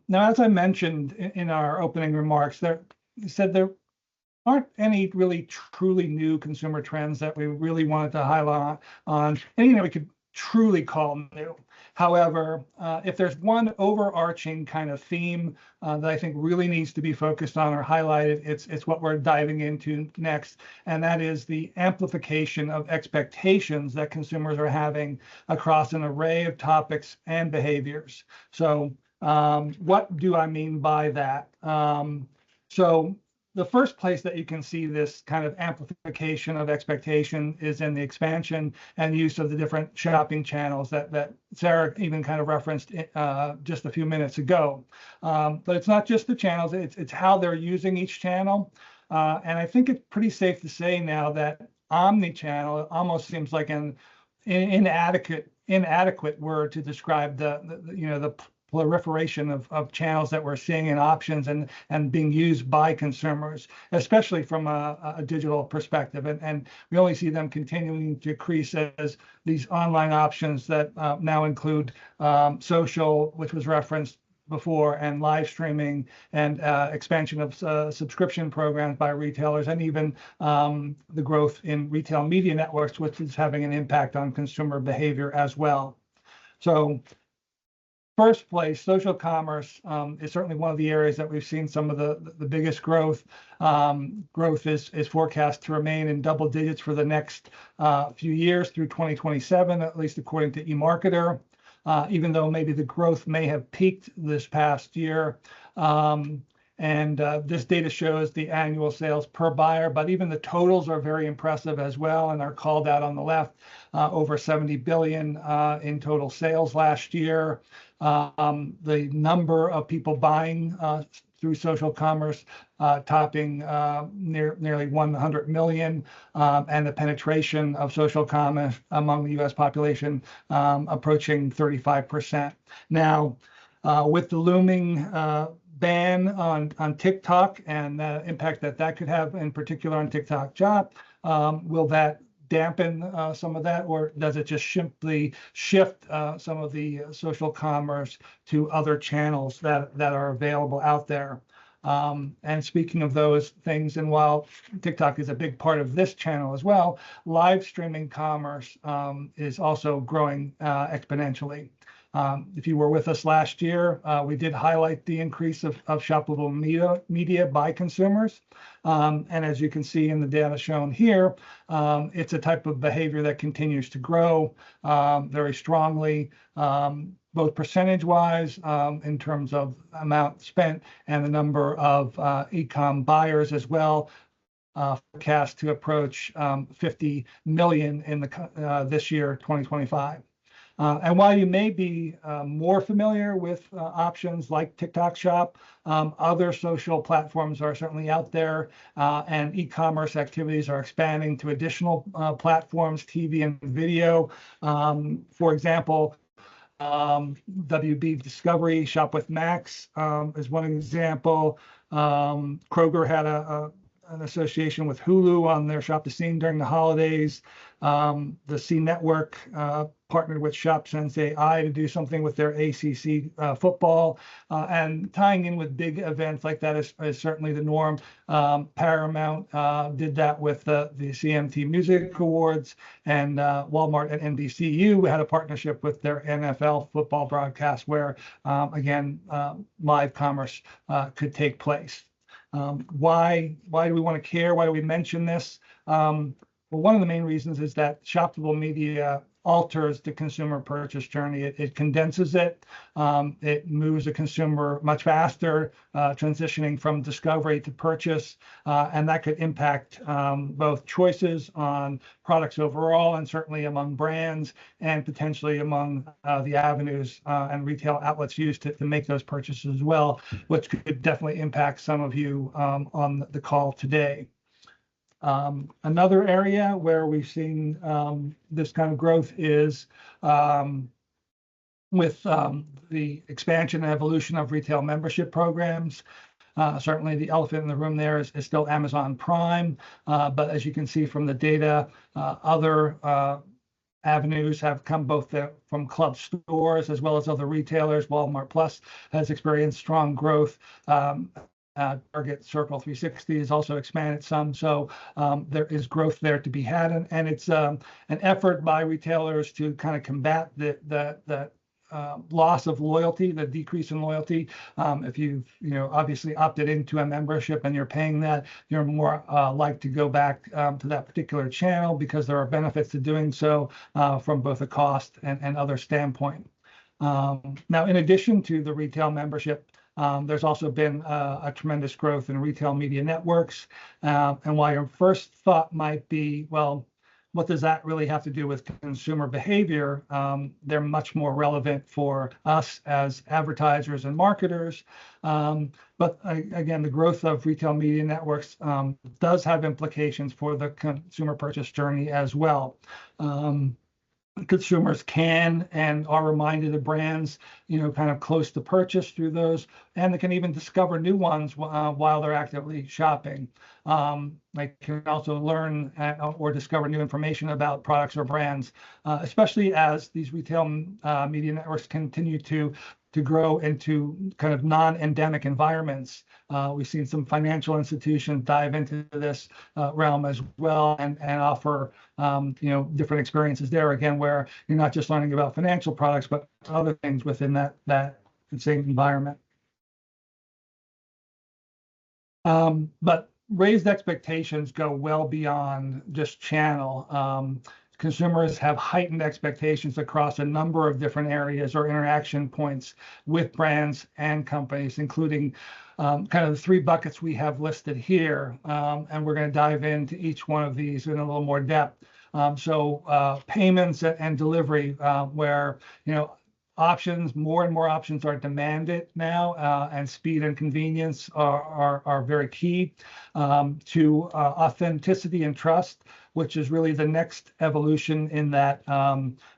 Now, as I mentioned in our opening remarks, there you said there aren't any really truly new consumer trends that we really wanted to highlight on anything that we could truly call new. However, if there's one overarching kind of theme that I think really needs to be focused on or highlighted, it's what we're diving into next, and that is the amplification of expectations that consumers are having across an array of topics and behaviors. So, what do I mean by that? So the first place that you can see this kind of amplification of expectation is in the expansion and use of the different shopping channels that Sarah even kind of referenced just a few minutes ago. But it's not just the channels, it's how they're using each channel. And I think it's pretty safe to say now that omni-channel almost seems like an inadequate word to describe the proliferation of channels that we're seeing and options and being used by consumers, especially from a digital perspective. And we only see them continuing to increase as these online options that now include social, which was referenced before, and live streaming and expansion of subscription programs by retailers, and even the growth in retail media networks, which is having an impact on consumer behavior as well. So first place, social commerce is certainly one of the areas that we've seen some of the biggest growth. Growth is forecast to remain in double digits for the next few years through 2027, at least according to eMarketer, even though maybe the growth may have peaked this past year. And this data shows the annual sales per buyer, but even the totals are very impressive as well, and are called out on the left, over 70 billion in total sales last year. The number of people buying through social commerce topping nearly 100 million, and the penetration of social commerce among the US population approaching 35%. Now, with the looming ban on TikTok and the impact that could have in particular on TikTok Shop, will that dampen some of that, or does it just simply shift some of the social commerce to other channels that are available out there? And speaking of those things, and while TikTok is a big part of this channel as well, live streaming commerce is also growing exponentially. If you were with us last year, we did highlight the increase of shoppable media by consumers. And as you can see in the data shown here, it's a type of behavior that continues to grow very strongly, both percentage-wise in terms of amount spent and the number of e-com buyers as well, forecast to approach 50 million in this year, 2025. And while you may be more familiar with options like TikTok Shop, other social platforms are certainly out there, and e-commerce activities are expanding to additional platforms, TV and video. For example, WB Discovery, Shop with Max is one example. Kroger had an association with Hulu on their Shop the Scene during the holidays. The C Network partnered with Shop Sense AI to do something with their ACC football, and tying in with big events like that is certainly the norm. Paramount did that with the CMT Music Awards, and Walmart and NBCU had a partnership with their NFL football broadcast where, again, live commerce could take place. Why do we want to care? Why do we mention this? Well, one of the main reasons is that shoppable media alters the consumer purchase journey. It condenses it. It moves the consumer much faster, transitioning from discovery to purchase, and that could impact both choices on products overall, and certainly among brands, and potentially among the avenues and retail outlets used to make those purchases as well, which could definitely impact some of you on the call today. Another area where we've seen this kind of growth is with the expansion and evolution of retail membership programs. Certainly the elephant in the room there is still Amazon Prime, but as you can see from the data, other avenues have come both from club stores as well as other retailers. Walmart Plus has experienced strong growth. Target Circle 360 has also expanded some, so there is growth there to be had, and it's an effort by retailers to kind of combat the loss of loyalty, the decrease in loyalty. If you've obviously opted into a membership and you're paying that, you're more like to go back to that particular channel because there are benefits to doing so from both a cost and other standpoint. Now, in addition to the retail membership, there's also been a tremendous growth in retail media networks. And while your first thought might be, well, what does that really have to do with consumer behavior? They're much more relevant for us as advertisers and marketers. But again, the growth of retail media networks does have implications for the consumer purchase journey as well. Consumers can and are reminded of brands, kind of close to purchase through those, and they can even discover new ones while they're actively shopping. They can also learn or discover new information about products or brands, especially as these retail media networks continue to grow into kind of non-endemic environments. We've seen some financial institutions dive into this realm as well and offer different experiences there, again, where you're not just learning about financial products, but other things within that same environment. But raised expectations go well beyond just channel. Consumers have heightened expectations across a number of different areas or interaction points with brands and companies, including kind of the three buckets we have listed here. And we're going to dive into each one of these in a little more depth. So payments and delivery, where, more and more options are demanded now, and speed and convenience are very key to authenticity and trust, which is really the next evolution in that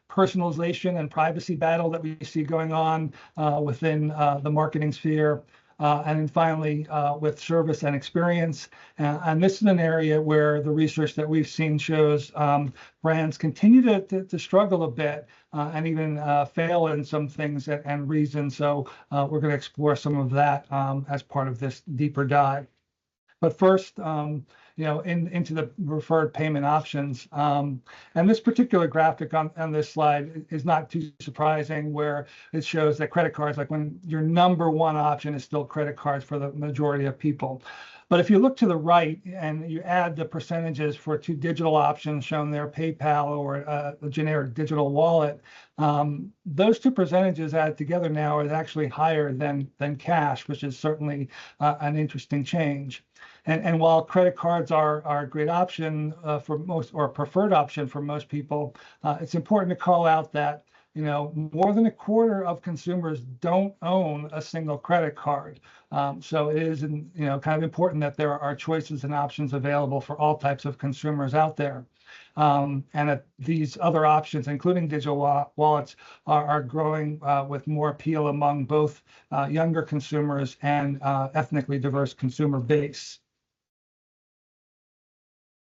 personalization and privacy battle that we see going on within the marketing sphere. And then finally, with service and experience. And this is an area where the research that we've seen shows brands continue to struggle a bit and even fail in some things and reasons. So we're going to explore some of that as part of this deeper dive. But first, into the preferred payment options. And this particular graphic on this slide is not too surprising, where it shows that credit cards, like when your number one option is still credit cards for the majority of people. But if you look to the right and you add the percentages for two digital options shown there, PayPal or a generic digital wallet, those two percentages added together now is actually higher than cash, which is certainly an interesting change. And while credit cards are a great option for most, or a preferred option for most people, it's important to call out that more than a quarter of consumers don't own a single credit card. So it is kind of important that there are choices and options available for all types of consumers out there. And that these other options, including digital wallets, are growing with more appeal among both younger consumers and ethnically diverse consumer base.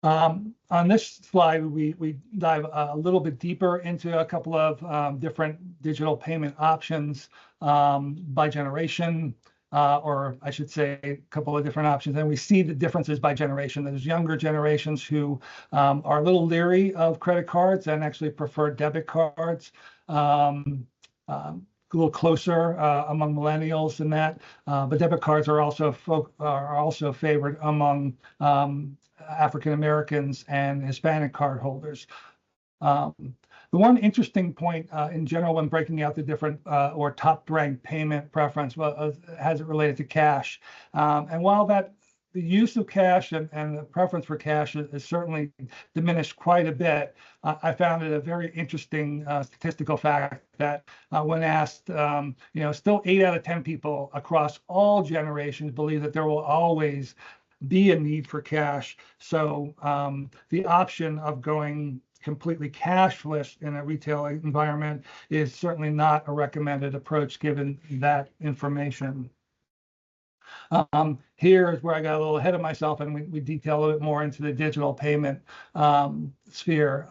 On this slide, we dive a little bit deeper into a couple of different digital payment options by generation, or I should say a couple of different options. And we see the differences by generation. There's younger generations who are a little leery of credit cards and actually prefer debit cards. A little closer among millennials than that, but debit cards are also favored among African Americans and Hispanic card holders. The one interesting point in general when breaking out the different or top-ranked payment preference has it related to cash. And while the use of cash and the preference for cash is certainly diminished quite a bit, I found it a very interesting statistical fact that when asked, still 8 out of 10 people across all generations believe that there will always be a need for cash. So the option of going completely cashless in a retail environment is certainly not a recommended approach given that information. Here is where I got a little ahead of myself, and we detail a little bit more into the digital payment sphere.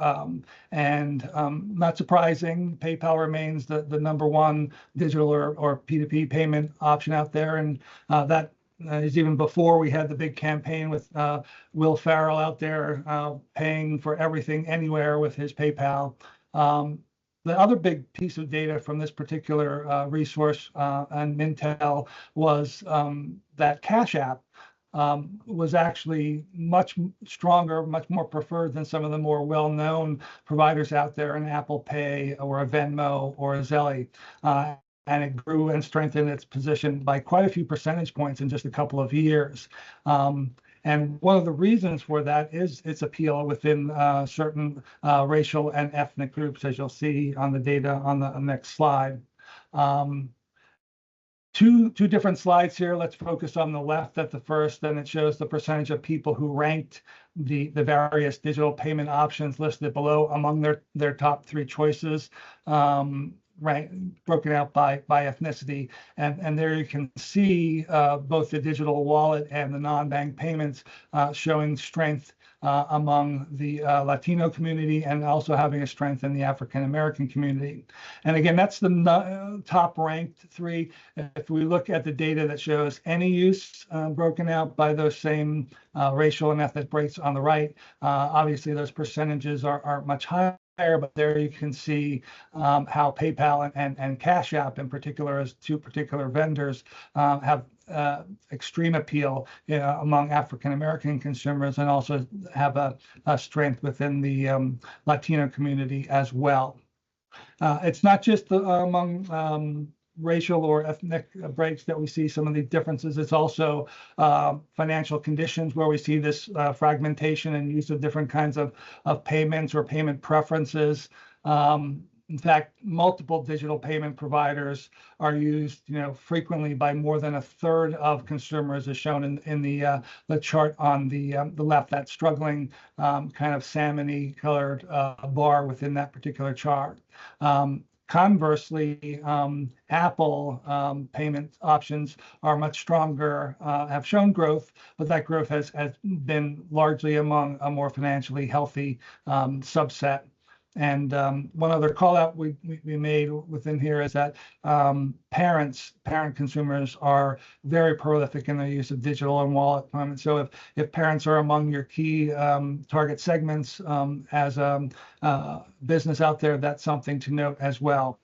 Not surprising, PayPal remains the number one digital or P2P payment option out there, and that is even before we had the big campaign with Will Ferrell out there paying for everything anywhere with his PayPal. The other big piece of data from this particular resource and Mintel was that Cash App was actually much stronger, much more preferred than some of the more well-known providers out there in Apple Pay or a Venmo or a Zelle. And it grew and strengthened its position by quite a few percentage points in just a couple of years. And one of the reasons for that is its appeal within certain racial and ethnic groups, as you'll see on the data on the next slide. Two different slides here. Let's focus on the left at the first, and it shows the percentage of people who ranked the various digital payment options listed below among their top 3 choices. Broken out by ethnicity, and there you can see both the digital wallet and the non-bank payments showing strength among the Latino community, and also having a strength in the African American community. And again, that's the top ranked 3. If we look at the data that shows any use broken out by those same racial and ethnic breaks on the right, obviously those percentages are much higher. But there you can see how PayPal and Cash App in particular, as 2 particular vendors, have extreme appeal among African American consumers, and also have a strength within the Latino community as well. It's not just among racial or ethnic breaks that we see some of the differences. It's also financial conditions where we see this fragmentation and use of different kinds of payments or payment preferences. In fact, multiple digital payment providers are used, frequently by more than 1/3 of consumers, as shown in the chart on the left. That struggling kind of salmon-y colored bar within that particular chart. Conversely, Apple payment options are much stronger, have shown growth, but that growth has been largely among a more financially healthy subset. And one other call out we made within here is that parent consumers are very prolific in their use of digital and wallet payments. So if parents are among your key target segments as a business out there, that's something to note as well.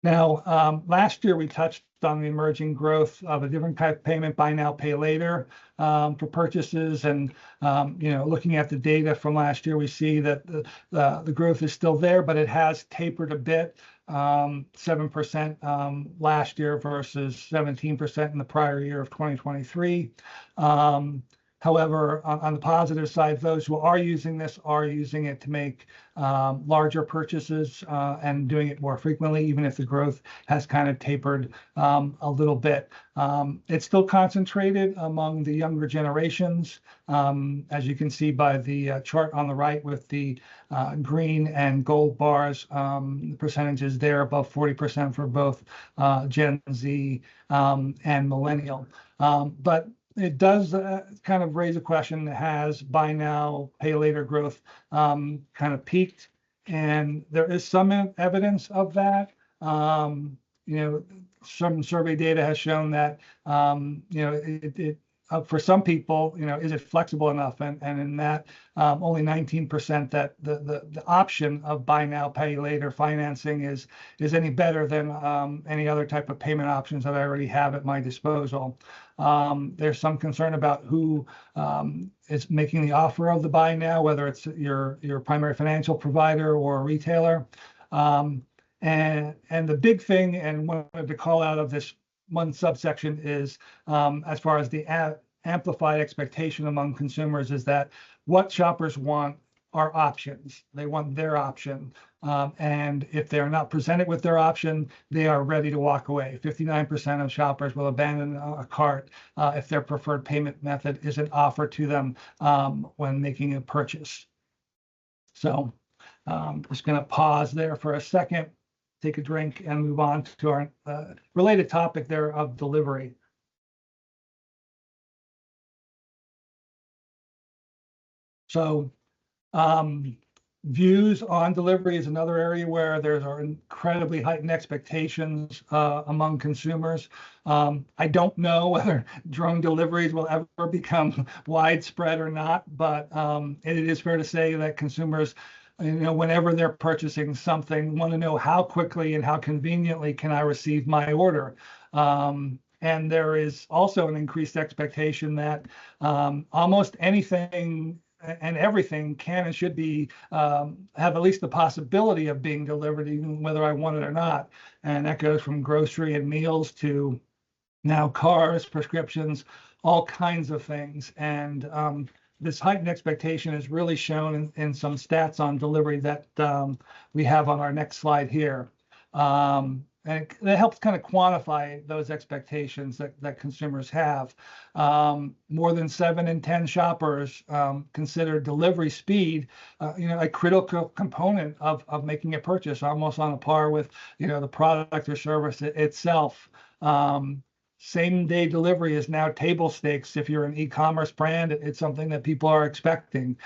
Now, last year we touched on the emerging growth of a different type of payment, buy now, pay later, for purchases. And looking at the data from last year, we see that the growth is still there, but it has tapered a bit. 7% last year versus 17% in the prior year of 2023. However, on the positive side, those who are using this are using it to make larger purchases and doing it more frequently, even if the growth has kind of tapered a little bit. It's still concentrated among the younger generations, as you can see by the chart on the right with the green and gold bars. The percentages there above 40% for both Gen Z and millennial. But it does kind of raise a question: has buy now, pay later growth kind of peaked? And there is some evidence of that. Some survey data has shown that for some people, is it flexible enough? And in that, only 19% that the option of buy now, pay later financing is any better than any other type of payment options that I already have at my disposal. There's some concern about who is making the offer of the buy now, whether it's your primary financial provider or a retailer. And the big thing, and wanted to call out of this one subsection, is as far as the amplified expectation among consumers, is that what shoppers want are options. They want their option. And if they're not presented with their option, they are ready to walk away. 59% of shoppers will abandon a cart if their preferred payment method isn't offered to them when making a purchase. So just going to pause there for a second take a drink and move on to our related topic there of delivery. So views on delivery is another area where there are incredibly heightened expectations among consumers. I don't know whether drone deliveries will ever become widespread or not, but it is fair to say that consumers, whenever they're purchasing something, want to know how quickly and how conveniently can I receive my order. And there is also an increased expectation that almost anything and everything can and should be have at least the possibility of being delivered, even whether I want it or not. And that goes from grocery and meals to now cars, prescriptions, all kinds of things. And this heightened expectation is really shown in some stats on delivery that we have on our next slide here. And that helps kind of quantify those expectations that consumers have. More than 7 in 10 shoppers consider delivery speed, a critical component of making a purchase, almost on a par with, the product or service itself. Same-day delivery is now table stakes. If you're an e-commerce brand, it's something that people are expecting.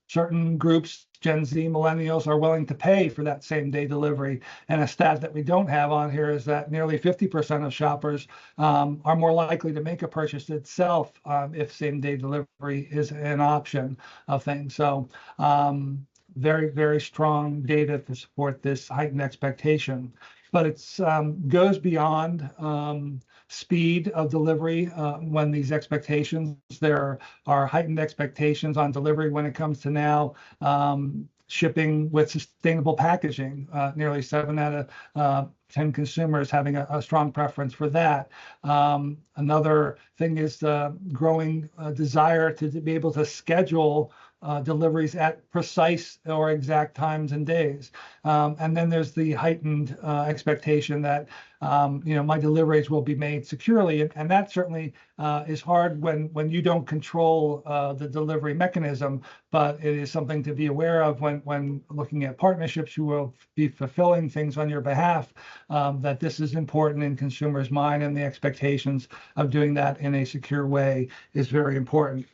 Certain groups, Gen Z, millennials, are willing to pay for that same-day delivery. And a stat that we don't have on here is that nearly 50% of shoppers are more likely to make a purchase itself if same-day delivery is an option of things. So very, very strong data to support this heightened expectation. But it goes beyond speed of delivery when these expectations, there are heightened expectations on delivery when it comes to now shipping with sustainable packaging. Nearly 7 out of 10 consumers having a strong preference for that. Another thing is the growing desire to be able to schedule deliveries at precise or exact times and days. And then there's the heightened expectation that, my deliveries will be made securely. And that certainly is hard when you don't control the delivery mechanism, but it is something to be aware of when looking at partnerships who will be fulfilling things on your behalf, that this is important in consumers' mind, and the expectations of doing that in a secure way is very important.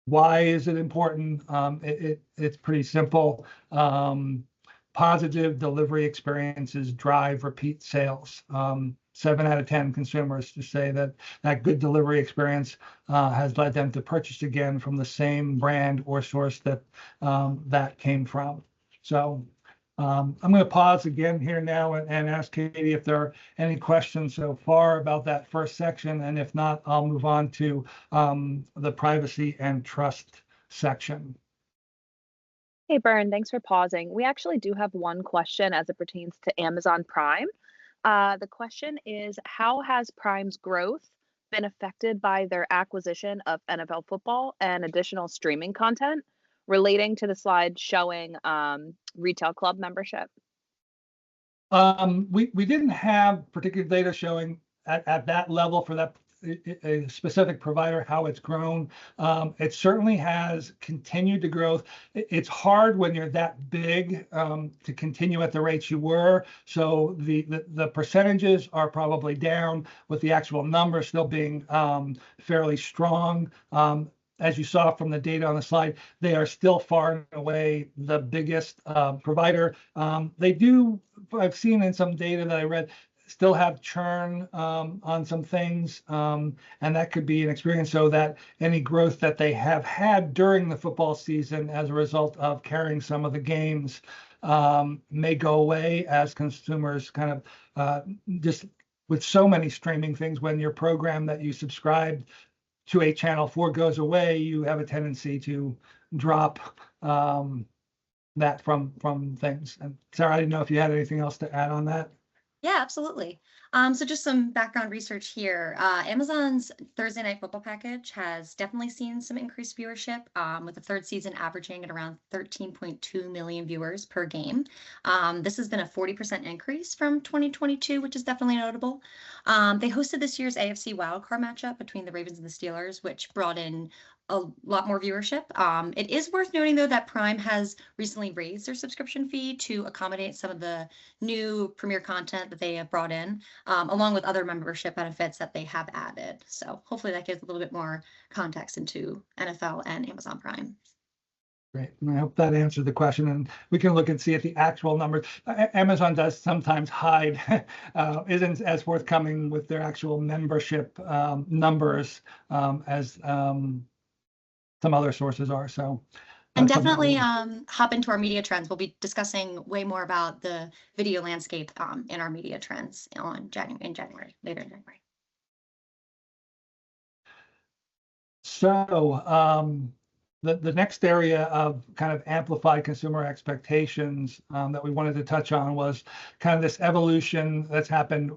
Why is it important? It's pretty simple. Positive delivery experiences drive repeat sales. 7 out of 10 consumers to say that good delivery experience has led them to purchase again from the same brand or source that that came from. So I'm going to pause again here now and ask Katie if there are any questions so far about that first section. And if not, I'll move on to the privacy and trust section. Hey, Bern, thanks for pausing. We actually do have one question as it pertains to Amazon Prime. The question is, how has Prime's growth been affected by their acquisition of NFL football and additional streaming content, relating to the slide showing retail club membership? We didn't have particular data showing at that level for that a specific provider how it's grown. It certainly has continued to grow. It's hard when you're that big to continue at the rates you were. So the percentages are probably down, with the actual numbers still being fairly strong. As you saw from the data on the slide, they are still far and away the biggest provider. I've seen in some data that I read, still have churn on some things, and that could be an experience, so that any growth that they have had during the football season as a result of carrying some of the games may go away as consumers kind of just with so many streaming things, when your program that you subscribed to a channel for goes away, you have a tendency to drop that from things. And Sarah, I didn't know if you had anything else to add on that. Yeah, absolutely. So just some background research here. Amazon's Thursday Night Football package has definitely seen some increased viewership, with the third season averaging at around 13.2 million viewers per game. This has been a 40% increase from 2022, which is definitely notable. They hosted this year's AFC wildcard matchup between the Ravens and the Steelers, which brought in a lot more viewership. It is worth noting, though, that Prime has recently raised their subscription fee to accommodate some of the new premiere content that they have brought in, along with other membership benefits that they have added. So hopefully that gives a little bit more context into NFL and Amazon Prime. Great. And I hope that answered the question. And we can look and see if the actual numbers. Amazon does sometimes hide, isn't as forthcoming with their actual membership numbers as some other sources are. So, and definitely hop into our media trends. We'll be discussing way more about the video landscape in our media trends in January, later in January. So the next area of kind of amplified consumer expectations that we wanted to touch on was kind of this evolution that's happened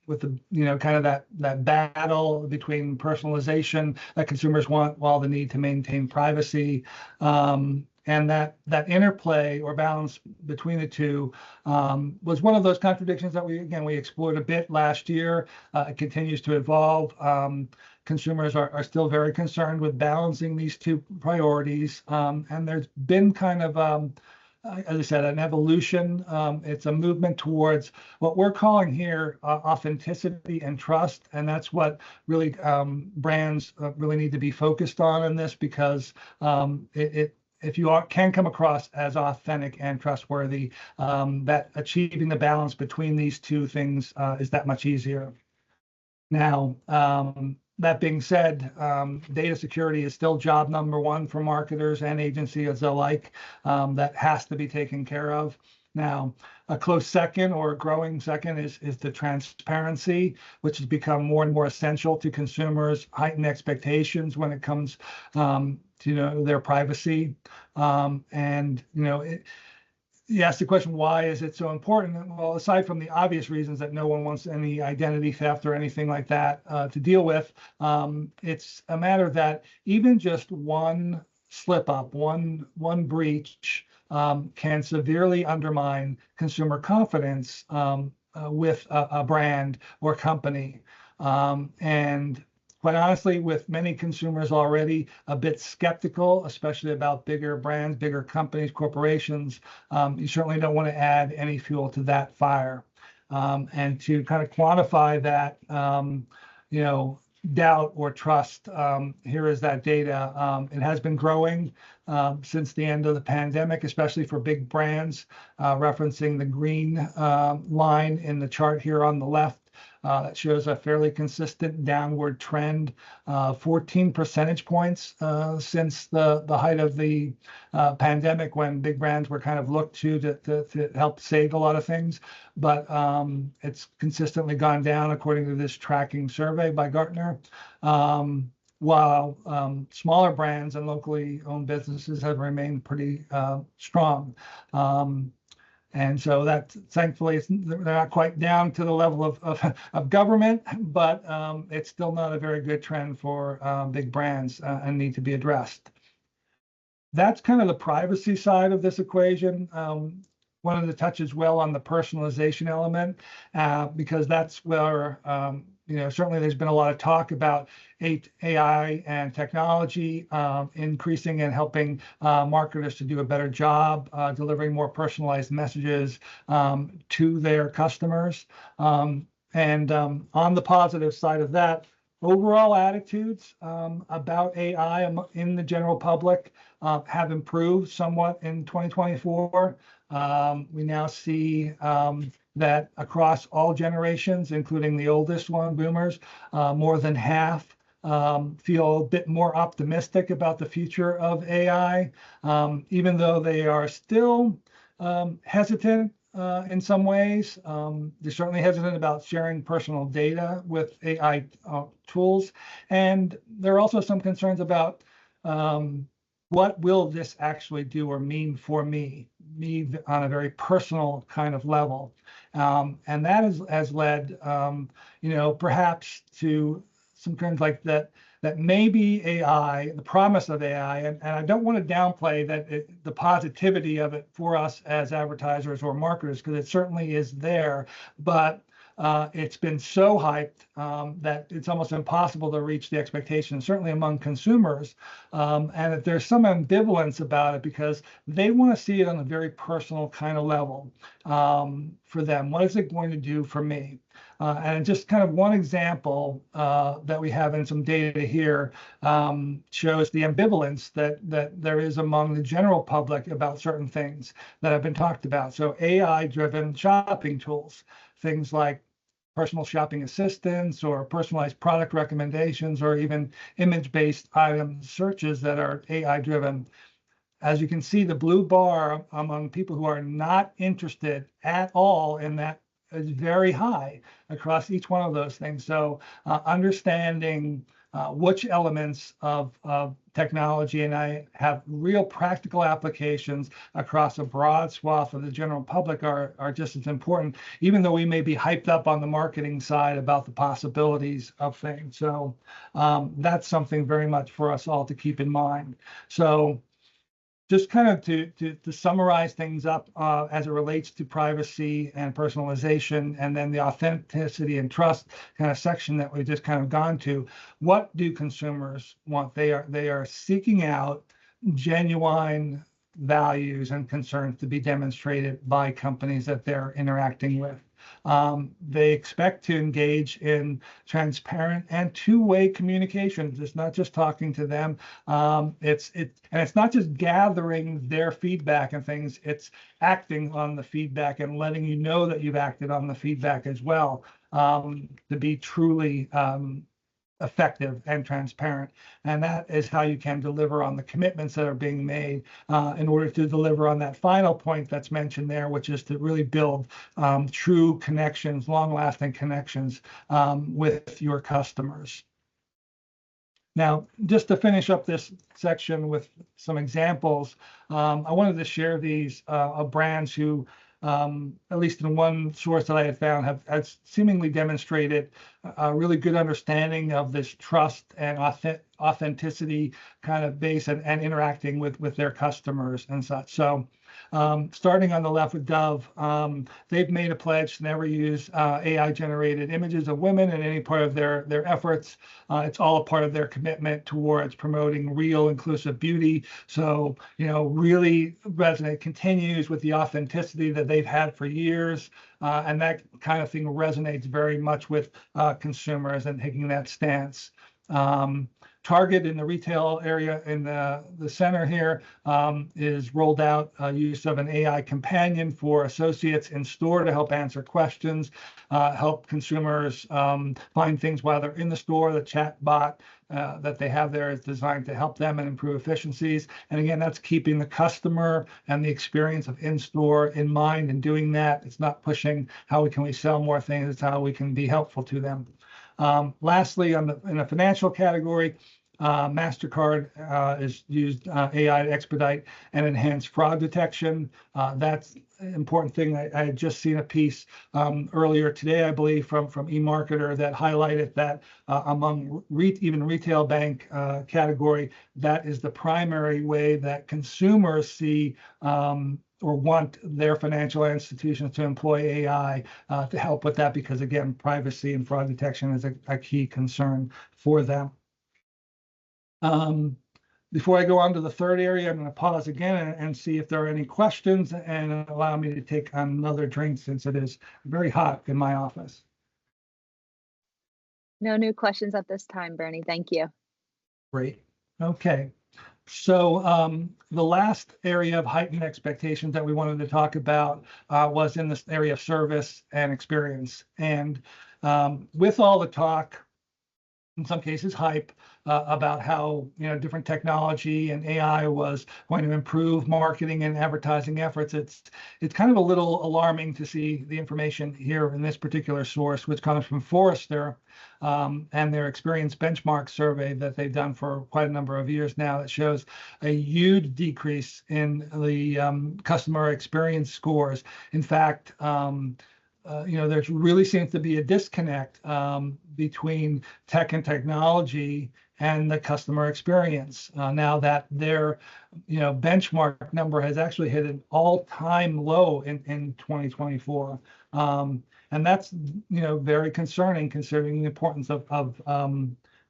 with the, kind of that battle between personalization that consumers want while the need to maintain privacy. And that interplay or balance between the two was one of those contradictions that we explored a bit last year. It continues to evolve. Consumers are still very concerned with balancing these two priorities. And there's been kind of, as I said, an evolution. It's a movement towards what we're calling here authenticity and trust. And that's what really brands really need to be focused on in this, because if you can come across as authentic and trustworthy, that achieving the balance between these two things is that much easier. Now, that being said, data security is still job number one for marketers and agencies alike. That has to be taken care of. Now, a close second or a growing second is the transparency, which has become more and more essential to consumers' heightened expectations when it comes to their privacy. You asked the question, why is it so important? Well, aside from the obvious reasons that no one wants any identity theft or anything like that to deal with, it's a matter that even just one slip up, one breach can severely undermine consumer confidence with a brand or company. And quite honestly, with many consumers already a bit skeptical, especially about bigger brands, bigger companies, corporations, you certainly don't want to add any fuel to that fire. And to kind of quantify that, doubt or trust, here is that data. It has been growing since the end of the pandemic, especially for big brands, referencing the green line in the chart here on the left. That shows a fairly consistent downward trend, 14 percentage points since the height of the pandemic, when big brands were kind of looked to help save a lot of things. But it's consistently gone down according to this tracking survey by Gartner. While smaller brands and locally owned businesses have remained pretty strong. And so that, thankfully, they're not quite down to the level of government, but it's still not a very good trend for big brands and need to be addressed. That's kind of the privacy side of this equation. Wanted to touch as well on the personalization element, because that's where certainly there's been a lot of talk about AI and technology increasing and helping marketers to do a better job delivering more personalized messages to their customers. And on the positive side of that, overall attitudes about AI in the general public have improved somewhat in 2024. We now see that across all generations, including the oldest one, boomers, more than half feel a bit more optimistic about the future of AI, even though they are still hesitant in some ways. They're certainly hesitant about sharing personal data with AI tools. And there are also some concerns about what will this actually do or mean for me on a very personal kind of level. And that has led, perhaps to some trends like that maybe AI, the promise of AI, and I don't want to downplay the positivity of it for us as advertisers or marketers, because it certainly is there, but it's been so hyped that it's almost impossible to reach the expectations, certainly among consumers, and that there's some ambivalence about it because they want to see it on a very personal kind of level for them. What is it going to do for me? And just kind of one example that we have in some data here shows the ambivalence that there is among the general public about certain things that have been talked about. So AI-driven shopping tools, things like personal shopping assistants or personalized product recommendations or even image-based item searches that are AI-driven. As you can see, the blue bar among people who are not interested at all in that is very high across each one of those things. So understanding which elements of technology, and I have real practical applications across a broad swath of the general public are just as important, even though we may be hyped up on the marketing side about the possibilities of things. So that's something very much for us all to keep in mind. So just kind of to summarize things up as it relates to privacy and personalization, and then the authenticity and trust kind of section that we've just kind of gone to. What do consumers want? They are seeking out genuine values and concerns to be demonstrated by companies that they're interacting with. They expect to engage in transparent and two-way communications. It's not just talking to them. And it's not just gathering their feedback and things. It's acting on the feedback and letting you know that you've acted on the feedback as well, to be truly effective and transparent. And that is how you can deliver on the commitments that are being made in order to deliver on that final point that's mentioned there, which is to really build true connections, long-lasting connections with your customers. Now, just to finish up this section with some examples, I wanted to share these of brands who, at least in one source that I had found, have seemingly demonstrated a really good understanding of this trust and authenticity kind of base and interacting with their customers and such. So starting on the left with Dove, they've made a pledge to never use AI-generated images of women in any part of their efforts. It's all a part of their commitment towards promoting real inclusive beauty. So, really continues with the authenticity that they've had for years. And that kind of thing resonates very much with consumers and taking that stance. Target in the retail area in the center here is rolled out use of an AI companion for associates in store to help answer questions, help consumers find things while they're in the store. The chat bot that they have there is designed to help them and improve efficiencies. And again, that's keeping the customer and the experience of in-store in mind and doing that. It's not pushing how can we sell more things, it's how we can be helpful to them. Lastly, in the financial category, MasterCard is used AI to expedite and enhance fraud detection. That's an important thing. I had just seen a piece earlier today, I believe, from eMarketer that highlighted that among even retail bank category, that is the primary way that consumers see or want their financial institutions to employ AI to help with that, because again, privacy and fraud detection is a key concern for them. Before I go on to the third area, I'm going to pause again and see if there are any questions and allow me to take another drink since it is very hot in my office. No new questions at this time, Bernie. Thank you. Great. Okay. So the last area of heightened expectations that we wanted to talk about was in this area of service and experience. And with all the talk, in some cases hype, about how different technology and AI was going to improve marketing and advertising efforts, it's kind of a little alarming to see the information here in this particular source, which comes from Forrester and their experience benchmark survey that they've done for quite a number of years now, that shows a huge decrease in the customer experience scores. In fact, there really seems to be a disconnect between tech and technology and the customer experience. Now that their benchmark number has actually hit an all-time low in 2024. And that's very concerning considering the importance of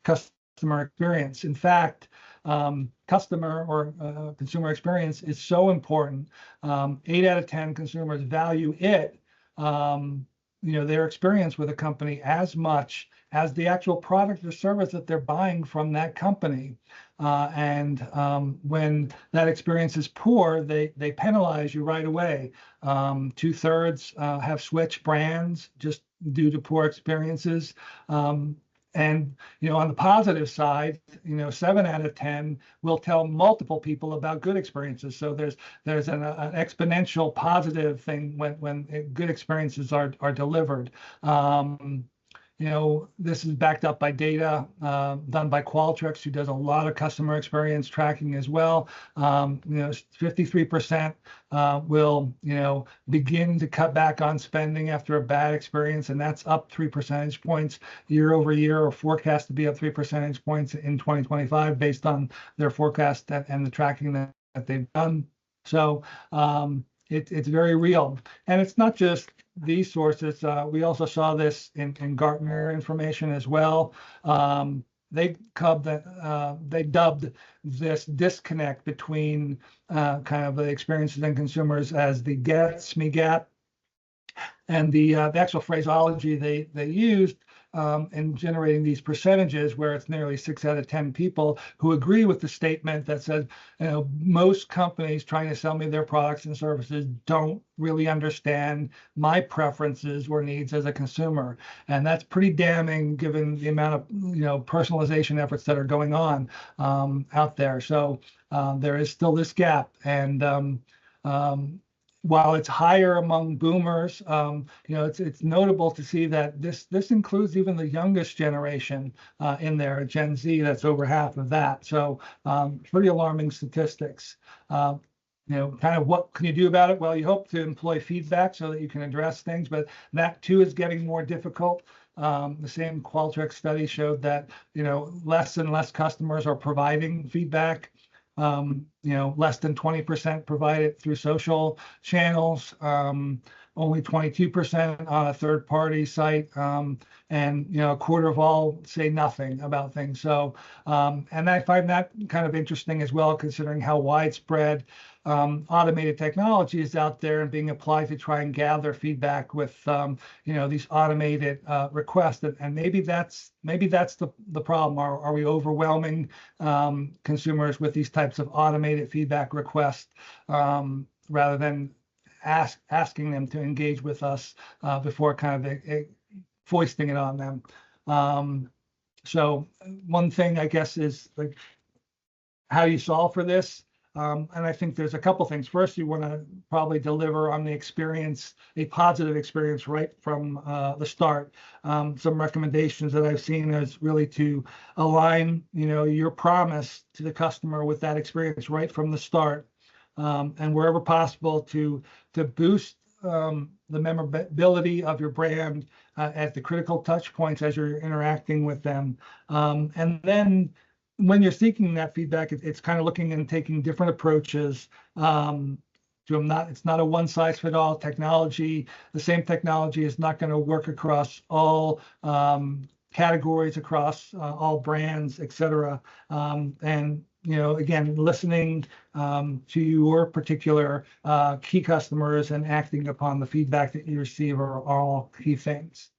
customer experience. In fact, customer or consumer experience is so important. 8 out of 10 consumers value it, their experience with a company as much as the actual product or service that they're buying from that company. And when that experience is poor, they penalize you right away. 2/3 have switched brands just due to poor experiences. And on the positive side, 7 out of 10 will tell multiple people about good experiences. So there's an exponential positive thing when good experiences are delivered. This is backed up by data done by Qualtrics, who does a lot of customer experience tracking as well. 53% will, begin to cut back on spending after a bad experience, and that's up 3 percentage points year over year, or forecast to be up 3 percentage points in 2025 based on their forecast and the tracking that they've done. So it's very real, and it's not just these sources. We also saw this in Gartner information as well. They dubbed this disconnect between kind of the experiences and consumers as the GETS-Me gap, and the actual phraseology they used in generating these percentages, where it's nearly 6 out of 10 people who agree with the statement that says, most companies trying to sell me their products and services don't really understand my preferences or needs as a consumer. And that's pretty damning given the amount of personalization efforts that are going on out there. So there is still this gap. And while it's higher among boomers, it's notable to see that this includes even the youngest generation in there, Gen Z. That's over half of that. So pretty alarming statistics. Kind of what can you do about it? Well, you hope to employ feedback so that you can address things, but that too is getting more difficult. The same Qualtrics study showed that less and less customers are providing feedback. Less than 20% provided through social channels, only 22% on a third-party site, and a quarter of all say nothing about things. So, and I find that kind of interesting as well, considering how widespread automated technology is out there and being applied to try and gather feedback with these automated requests. And maybe that's the problem. Are we overwhelming consumers with these types of automated feedback requests rather than asking them to engage with us before kind of foisting it on them? So one thing, I guess, is like how you solve for this. And I think there's a couple things. First, you want to probably deliver on the experience, a positive experience right from the start. Some recommendations that I've seen is really to align, your promise to the customer with that experience right from the start, and wherever possible to boost the memorability of your brand at the critical touch points as you're interacting with them, and then when you're seeking that feedback, it's kind of looking and taking different approaches. It's not a one-size-fits-all technology. The same technology is not going to work across all categories, across all brands, et cetera. And again, listening to your particular key customers and acting upon the feedback that you receive are all key things.